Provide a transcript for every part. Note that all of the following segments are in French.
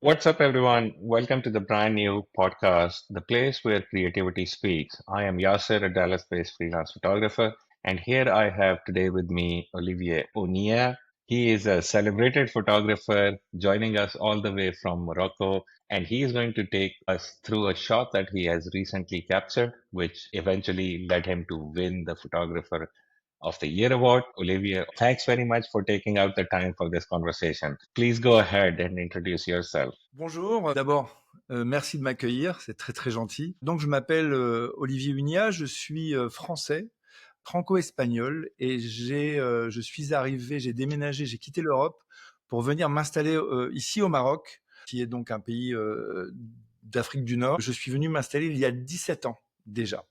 What's up, everyone? Welcome to the brand new podcast, The Place Where Creativity Speaks. I am Yasser, a Dallas based freelance photographer, and here I have today with me Olivier Onia. He is a celebrated photographer joining us all the way from Morocco, and he is going to take us through a shot that he has recently captured, which eventually led him to win the Photographer of the Year award. Olivia, thanks very much for taking out the time for this conversation. Please go ahead and introduce yourself. Bonjour, d'abord, merci de m'accueillir, c'est très très gentil. Donc je m'appelle Olivier Unia, je suis français, franco-espagnol et je suis arrivé, j'ai déménagé, j'ai quitté l'Europe pour venir m'installer ici au Maroc, qui est donc un pays d'Afrique du Nord. Je suis venu m'installer il y a 17 ans déjà.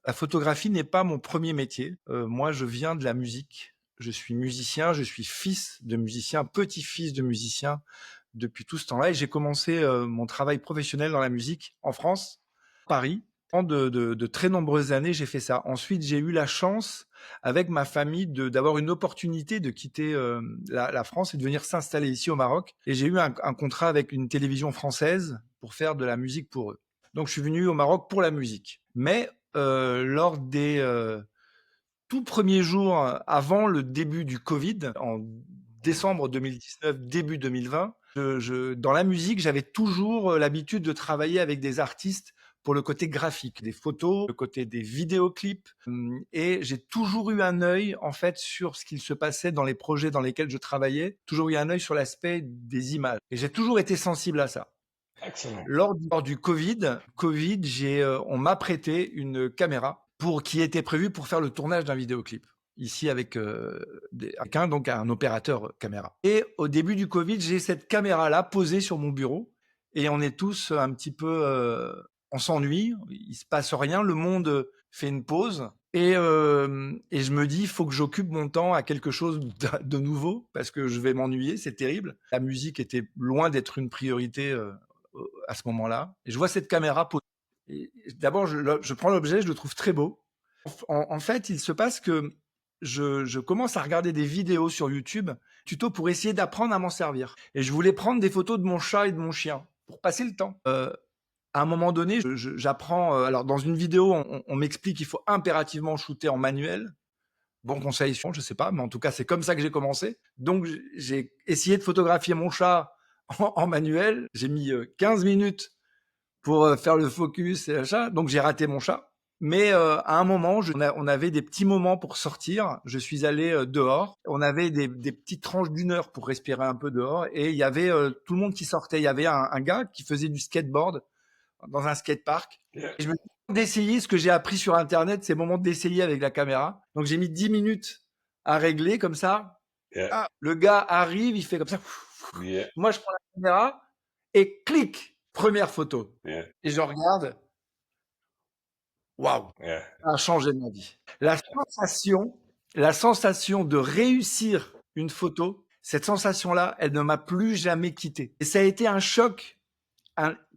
La photographie n'est pas mon premier métier. Moi, je viens de la musique. Je suis musicien, je suis fils de musicien, petit-fils de musicien depuis tout ce temps-là. Et j'ai commencé mon travail professionnel dans la musique en France, Paris. Pendant de très nombreuses années, j'ai fait ça. Ensuite, j'ai eu la chance, avec ma famille, d'avoir une opportunité de quitter la France et de venir s'installer ici au Maroc. Et j'ai eu un contrat avec une télévision française pour faire de la musique pour eux. Donc, je suis venu au Maroc pour la musique. Mais lors des tout premiers jours avant le début du Covid, en décembre 2019, début 2020, dans la musique, j'avais toujours l'habitude de travailler avec des artistes pour le côté graphique, des photos, le côté des vidéoclips. Et j'ai toujours eu un œil, en fait, sur ce qu'il se passait dans les projets dans lesquels je travaillais, toujours eu un œil sur l'aspect des images. Et j'ai toujours été sensible à ça. Excellent. Lors du Covid, on m'a prêté une caméra qui était prévue pour faire le tournage d'un vidéoclip. Ici avec donc un opérateur caméra. Et au début du Covid, j'ai cette caméra-là posée sur mon bureau et on est tous un petit peu, on s'ennuie, il se passe rien, le monde fait une pause et je me dis, il faut que j'occupe mon temps à quelque chose de nouveau parce que je vais m'ennuyer, c'est terrible. La musique était loin d'être une priorité à ce moment-là. Et je vois cette caméra posée. D'abord, je prends l'objet, je le trouve très beau. En fait, il se passe que je commence à regarder des vidéos sur YouTube, tuto pour essayer d'apprendre à m'en servir. Et je voulais prendre des photos de mon chat et de mon chien pour passer le temps. À un moment donné, j'apprends. Alors, dans une vidéo, on m'explique qu'il faut impérativement shooter en manuel. Bon conseil, je sais pas, mais en tout cas, c'est comme ça que j'ai commencé. Donc, j'ai essayé de photographier mon chat en manuel. J'ai mis 15 minutes pour faire le focus et l'achat. Donc, j'ai raté mon chat. Mais à un moment, on avait des petits moments pour sortir. Je suis allé dehors. On avait des petites tranches d'une heure pour respirer un peu dehors. Et il y avait tout le monde qui sortait. Il y avait un gars qui faisait du skateboard dans un skatepark. Yeah. Et je me suis dit d'essayer ce que j'ai appris sur Internet, c'est le moment d'essayer avec la caméra. Donc j'ai mis 10 minutes à régler comme ça. Yeah. Ah, le gars arrive, il fait comme ça. Yeah. Moi, je prends la caméra et clic, première photo. Yeah. Et je regarde. Waouh, Yeah. ça a changé ma vie. La sensation de réussir une photo, cette sensation-là, elle ne m'a plus jamais quitté. Et ça a été un choc,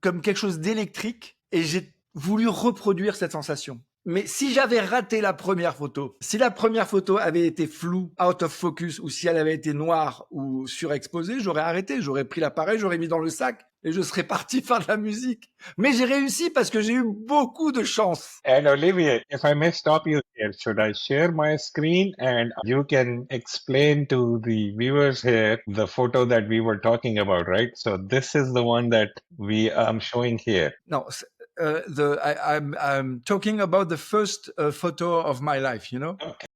comme quelque chose d'électrique, et j'ai voulu reproduire cette sensation. Mais si j'avais raté la première photo, si la première photo avait été floue, out of focus, ou si elle avait été noire ou surexposée, j'aurais arrêté, j'aurais pris l'appareil, j'aurais mis dans le sac et je serais parti faire de la musique. Mais j'ai réussi parce que j'ai eu beaucoup de chance. And Olivia, if I may stop you here, should I share my screen and you can explain to the viewers here the photo that we were talking about, right? So this is the one that we am showing here. No, I'm talking about the first photo of my life, you know? Okay.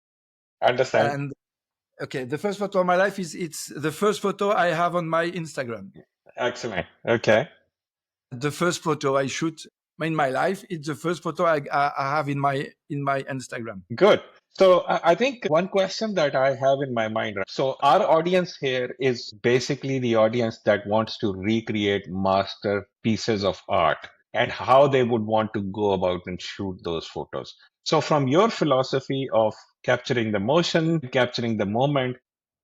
Understand. And okay, the first photo of my life it's the first photo I have on my Instagram. Excellent. Okay. The first photo I shoot in my life, it's the first photo I have in my Instagram. Good. So I think one question that I have in my mind, right? So our audience here is basically the audience that wants to recreate master pieces of art and how they would want to go about and shoot those photos. So from your philosophy of capturing the motion, capturing the moment,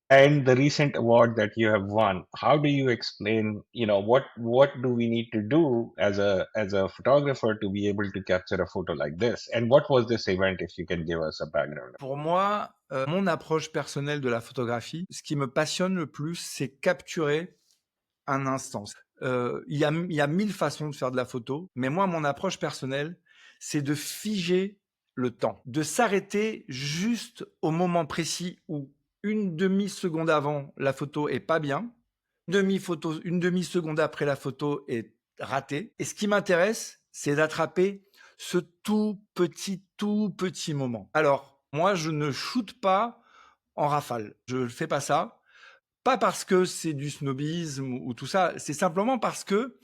and the recent award that you have won, how do you explain, what do we need to do as a photographer to be able to capture a photo like this? And what was this event, if you can give us a background? Pour moi, mon approche personnelle de la photographie, ce qui me passionne le plus, c'est capturer un instant. Il y a 1000 façons de faire de la photo, mais moi, mon approche personnelle, c'est de figer le temps, de s'arrêter juste au moment précis où une demi-seconde avant, la photo est pas bien, une demi-seconde après, la photo est ratée. Et ce qui m'intéresse, c'est d'attraper ce tout petit moment. Alors, moi, je ne shoote pas en rafale. Je ne fais pas ça. Pas parce que c'est du snobisme ou tout ça, c'est simplement parce que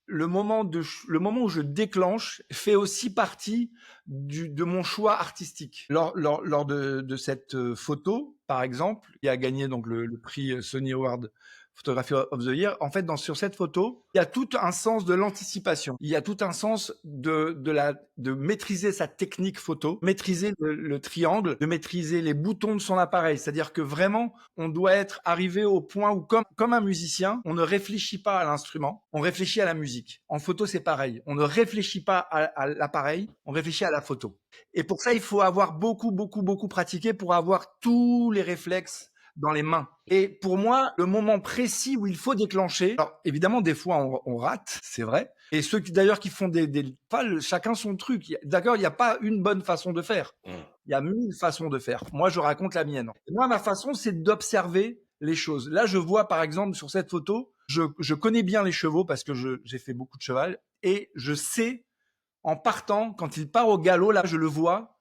le moment où je déclenche fait aussi partie de mon choix artistique. Lors de cette photo, par exemple, qui a gagné donc le prix Sony Award Photography of the Year, en fait, sur cette photo, il y a tout un sens de l'anticipation. Il y a tout un sens de maîtriser sa technique photo, maîtriser le triangle, de maîtriser les boutons de son appareil. C'est-à-dire que vraiment, on doit être arrivé au point où, comme un musicien, on ne réfléchit pas à l'instrument, on réfléchit à la musique. En photo, c'est pareil. On ne réfléchit pas à l'appareil, on réfléchit à la photo. Et pour ça, il faut avoir beaucoup pratiqué pour avoir tous les réflexes dans les mains. Et pour moi, le moment précis où il faut déclencher, alors évidemment, des fois, on rate, c'est vrai. Et ceux d'ailleurs qui font chacun son truc. D'accord, il n'y a pas une bonne façon de faire. Il y a 1000 façons de faire. Moi, je raconte la mienne. Et moi, ma façon, c'est d'observer les choses. Là, je vois, par exemple, sur cette photo, je connais bien les chevaux parce que j'ai fait beaucoup de cheval et je sais, en partant, quand il part au galop, là, je le vois,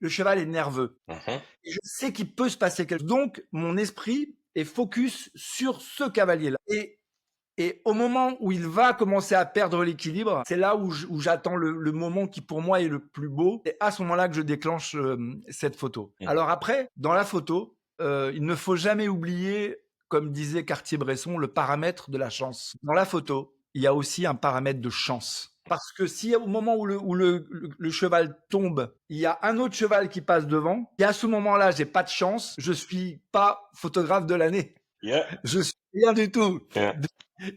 le cheval est nerveux. Et je sais qu'il peut se passer quelque chose. Donc, mon esprit est focus sur ce cavalier-là. Et au moment où il va commencer à perdre l'équilibre, c'est là où j'attends le moment qui pour moi est le plus beau. C'est à ce moment-là que je déclenche cette photo. Alors après, dans la photo, il ne faut jamais oublier, comme disait Cartier-Bresson, le paramètre de la chance. Dans la photo, il y a aussi un paramètre de chance. Parce que si au moment où le cheval tombe, il y a un autre cheval qui passe devant, et à ce moment-là, j'ai pas de chance, je suis pas photographe de l'année. Yeah. Je suis rien du tout. Yeah.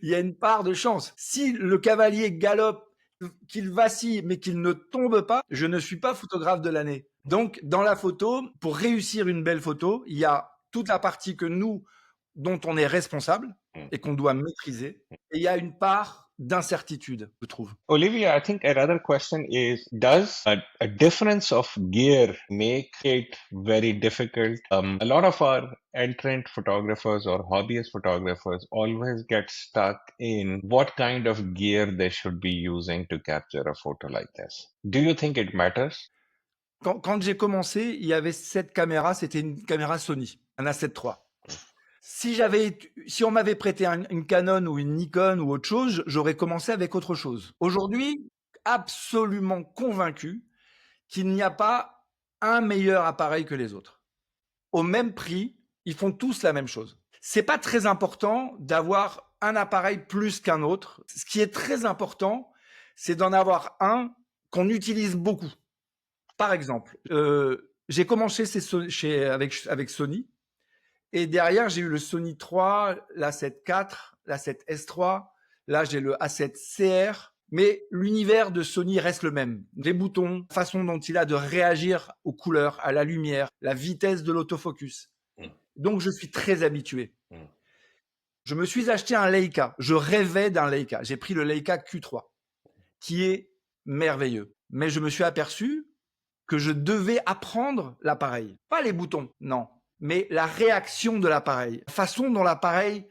Il y a une part de chance. Si le cavalier galope, qu'il vacille, mais qu'il ne tombe pas, je ne suis pas photographe de l'année. Donc, dans la photo, pour réussir une belle photo, il y a toute la partie dont on est responsable et qu'on doit maîtriser. Et il y a une part d'incertitude, je trouve. Olivia, I think another question is, does a difference of gear make it very difficult? A lot of our entrant photographers or hobbyist photographers always get stuck in what kind of gear they should be using to capture a photo like this. Do you think it matters? Quand j'ai commencé, il y avait cette caméra, c'était une caméra Sony, un A7 III. Si on m'avait prêté une Canon ou une Nikon ou autre chose, j'aurais commencé avec autre chose. Aujourd'hui, absolument convaincu qu'il n'y a pas un meilleur appareil que les autres. Au même prix, ils font tous la même chose. C'est pas très important d'avoir un appareil plus qu'un autre. Ce qui est très important, c'est d'en avoir un qu'on utilise beaucoup. Par exemple, j'ai commencé avec Sony. Et derrière, j'ai eu le Sony 3, l'A7 IV, l'A7 S3. Là, j'ai le A7 CR. Mais l'univers de Sony reste le même. Les boutons, la façon dont il a de réagir aux couleurs, à la lumière, la vitesse de l'autofocus. Donc, je suis très habitué. Je me suis acheté un Leica. Je rêvais d'un Leica. J'ai pris le Leica Q3, qui est merveilleux. Mais je me suis aperçu que je devais apprendre l'appareil. Pas les boutons, non. Mais la réaction de l'appareil, la façon dont l'appareil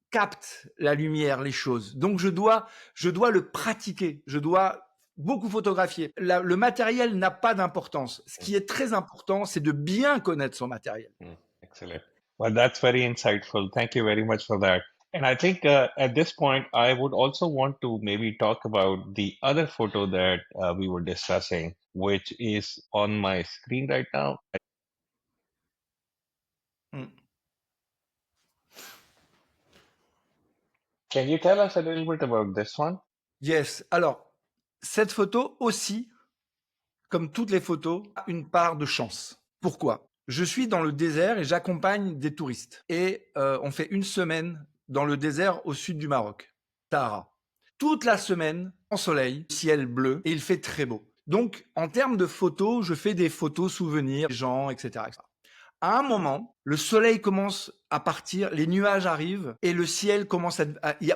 capte la lumière, les choses. Donc je dois le pratiquer, je dois beaucoup photographier. Le matériel n'a pas d'importance. Ce qui est très important, c'est de bien connaître son matériel. Excellent. Well, that's very insightful. Thank you very much for that. And I think at this point, I would also want to maybe talk about the other photo that we were discussing, which is on my screen right now. Can you tell us a little bit about this one? Yes. Alors, cette photo aussi, comme toutes les photos, a une part de chance. Pourquoi? Je suis dans le désert et j'accompagne des touristes. Et on fait une semaine dans le désert au sud du Maroc, Sahara. Toute la semaine, en soleil, ciel bleu, et il fait très beau. Donc, en termes de photos, je fais des photos souvenirs, des gens, etc., etc. À un moment, le soleil commence à partir, les nuages arrivent et le ciel commence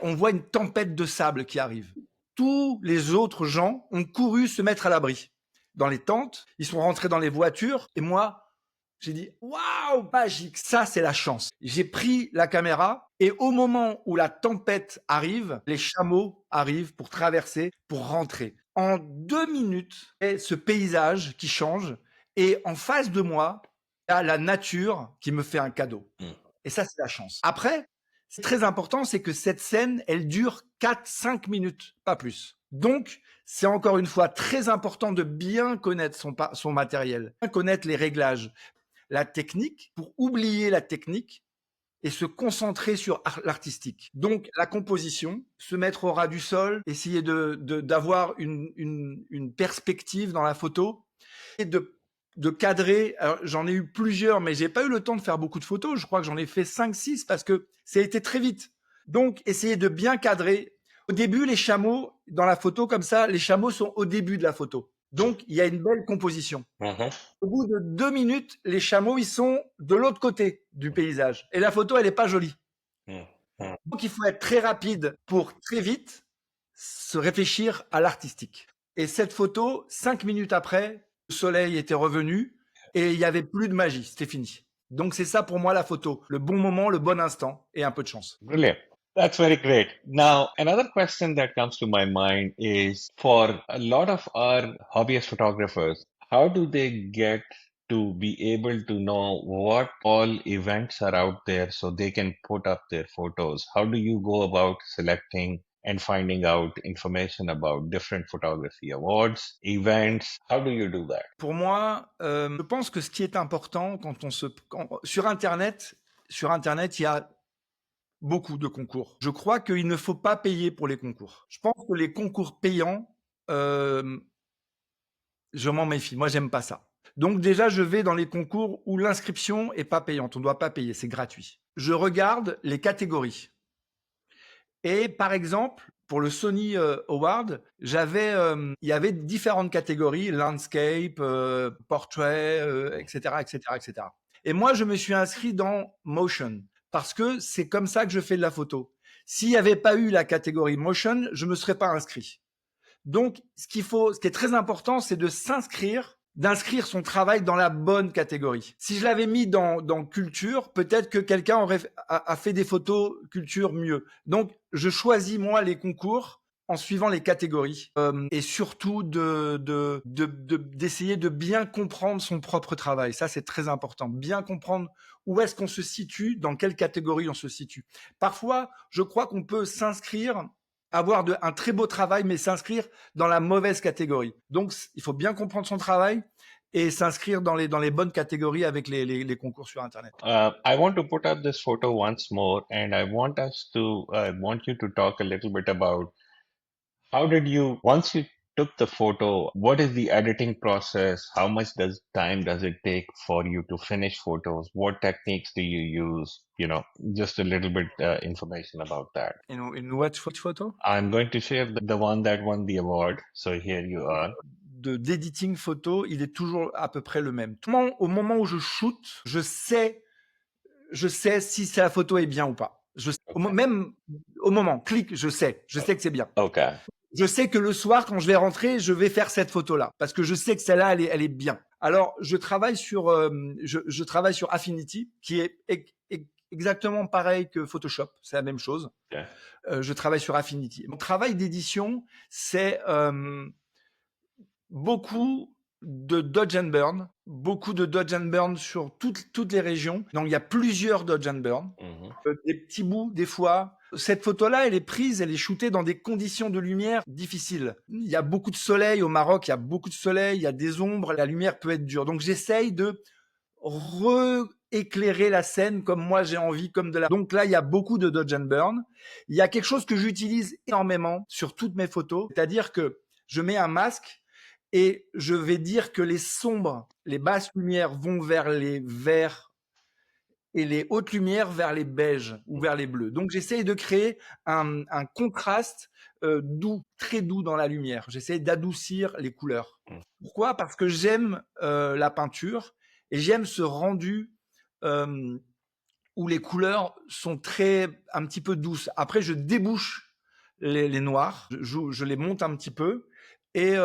on voit une tempête de sable qui arrive. Tous les autres gens ont couru se mettre à l'abri dans les tentes, ils sont rentrés dans les voitures et moi, j'ai dit waouh, magique, ça c'est la chance. J'ai pris la caméra et au moment où la tempête arrive, les chameaux arrivent pour traverser, pour rentrer. En 2 minutes, et ce paysage qui change et en face de moi, il y a la nature qui me fait un cadeau. Et ça, c'est la chance. Après, c'est très important, c'est que cette scène, elle dure 4-5 minutes, pas plus. Donc, c'est encore une fois très important de bien connaître son matériel, bien connaître les réglages, la technique, pour oublier la technique et se concentrer sur l'artistique. Donc, la composition, se mettre au ras du sol, essayer d'avoir une perspective dans la photo et de cadrer. Alors, j'en ai eu plusieurs, mais j'ai pas eu le temps de faire beaucoup de photos. Je crois que j'en ai fait 5-6 parce que ça a été très vite. Donc, essayer de bien cadrer. Au début, les chameaux, dans la photo comme ça, les chameaux sont au début de la photo. Donc, il y a une belle composition. Au bout de 2 minutes, les chameaux, ils sont de l'autre côté du paysage. Et la photo, elle n'est pas jolie. Donc, il faut être très rapide pour très vite se réfléchir à l'artistique. Et cette photo, 5 minutes après, le soleil était revenu et il n'y avait plus de magie. C'était fini. Donc, c'est ça pour moi la photo. Le bon moment, le bon instant et un peu de chance. Brilliant. That's very great. Now, another question that comes to my mind is for a lot of our hobbyist photographers, how do they get to be able to know what all events are out there so they can put up their photos? How do you go about selecting and finding out information about different photography awards, events? How do you do that? Pour moi, je pense que ce qui est important sur Internet, il y a beaucoup de concours. Je crois qu'il ne faut pas payer pour les concours. Je pense que les concours payants, je m'en méfie. Moi, j'aime pas ça. Donc déjà, je vais dans les concours où l'inscription est pas payante. On ne doit pas payer, c'est gratuit. Je regarde les catégories. Et par exemple, pour le Sony Award, il y avait différentes catégories, landscape, portrait, etc., etc., etc. Et moi, je me suis inscrit dans motion parce que c'est comme ça que je fais de la photo. S'il n'y avait pas eu la catégorie motion, je me serais pas inscrit. Donc, ce qui est très important, c'est d'inscrire son travail dans la bonne catégorie. Si je l'avais mis dans culture, peut-être que quelqu'un a fait des photos culture mieux. Donc, je choisis moi les concours en suivant les catégories et surtout d'essayer de bien comprendre son propre travail. Ça, c'est très important. Bien comprendre où est-ce qu'on se situe, dans quelle catégorie on se situe. Parfois, je crois qu'on peut s'inscrire, avoir un très beau travail, mais s'inscrire dans la mauvaise catégorie. Donc, il faut bien comprendre son travail et s'inscrire dans les bonnes catégories avec les concours sur Internet. I want to put up this photo once more, and I want you to talk a little bit about once you took the photo, what is the editing process? How much time does it take for you to finish photos? What techniques do you use? Just a little bit information about that. In which photo? I'm going to share the one that won the award. So here you are. D'editing photo, il est toujours à peu près le même. Au moment où je shoot, je sais si la photo est bien ou pas. Même au moment, clic, je sais que c'est bien. Okay. Je sais que le soir, quand je vais rentrer, je vais faire cette photo-là parce que je sais que celle-là, elle est bien. Alors, je travaille sur Affinity, qui est exactement pareil que Photoshop. C'est la même chose. Okay. Je travaille sur Affinity. Mon travail d'édition, c'est beaucoup de dodge and burn sur toutes les régions. Donc, il y a plusieurs dodge and burn, des petits bouts, des fois. Cette photo-là, elle est shootée dans des conditions de lumière difficiles. Il y a beaucoup de soleil au Maroc, il y a beaucoup de soleil, il y a des ombres, la lumière peut être dure. Donc, j'essaye de éclairer la scène comme moi j'ai envie, Donc là, il y a beaucoup de dodge and burn. Il y a quelque chose que j'utilise énormément sur toutes mes photos, c'est-à-dire que je mets un masque et je vais dire que les sombres, les basses lumières vont vers les verts et les hautes lumières vers les beiges ou vers les bleus. Donc, j'essaye de créer un contraste doux, très doux dans la lumière. J'essaie d'adoucir les couleurs. Pourquoi ? Parce que j'aime la peinture et j'aime ce rendu où les couleurs sont un petit peu douces. Après, je débouche les noirs, je les monte un petit peu et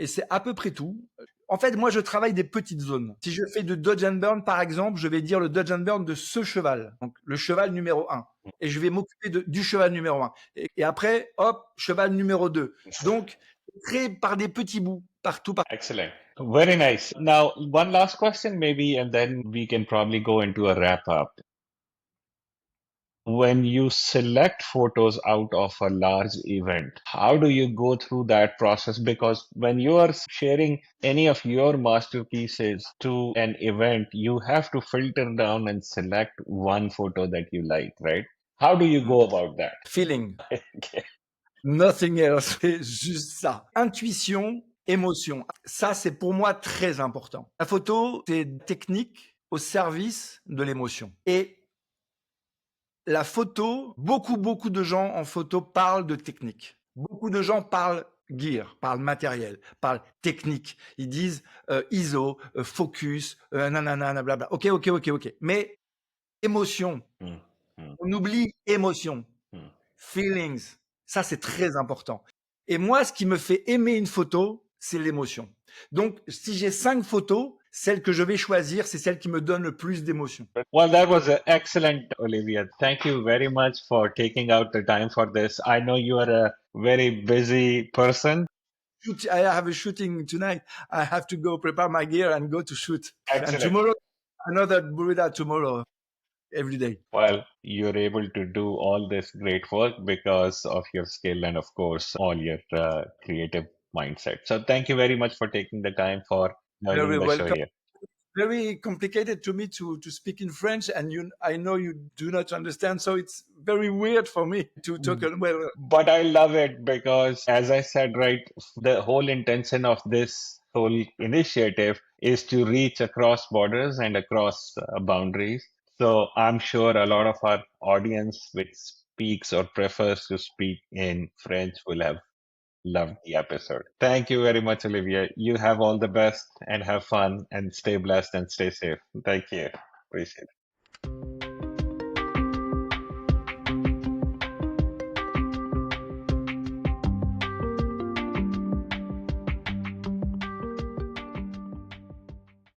c'est à peu près tout. En fait, moi, je travaille des petites zones. Si je fais de Dodge and Burn, par exemple, je vais dire le Dodge and Burn de ce cheval, donc le cheval numéro 1. Et je vais m'occuper du cheval numéro 1. Et après, hop, cheval numéro 2. Donc, créé par des petits bouts, partout. Excellent. Very nice. Now, one last question, maybe, and then we can probably go into a wrap up. When you select photos out of a large event, how do you go through that process? Because when you are sharing any of your masterpieces to an event, you have to filter down and select one photo that you like, right? How do you go about that? Feeling. Okay. Nothing else. C'est juste ça. Intuition, émotion. Ça, c'est pour moi très important. La photo, c'est technique au service de l'émotion. Et la photo, beaucoup de gens en photo parlent de technique. Beaucoup de gens parlent gear, parlent matériel, parlent technique. Ils disent ISO, focus, nanana, blabla. Ok. Mais émotion, Hmm, hmm, on oublie émotion. hmm. Feelings, ça c'est très important. Et moi, ce qui me fait aimer une photo, c'est l'émotion. Donc, si j'ai 5 photos, celle que je vais choisir, c'est celle qui me donne le plus d'émotion. Well, that was excellent, Olivia. Thank you very much for taking out the time for this. I know you are a very busy person. I have a shooting tonight. I have to go prepare my gear and go to shoot. And Excellent. tomorrow, another burrito tomorrow, every day. Well, you're able to do all this great work because of your skill and, of course, all your creative mindset. So, thank you very much for taking the time for joining Very the show welcome. here. Very complicated to me to speak in French, and I know you do not understand, so it's very weird for me to talk. Well, But I love it because, as I said, right, the whole intention of this whole initiative is to reach across borders and across boundaries. So I'm sure a lot of our audience which speaks or prefers to speak in French will have loved the episode. Thank you very much, Olivia. You have all the best and have fun and stay blessed and stay safe. Thank you. Appreciate it.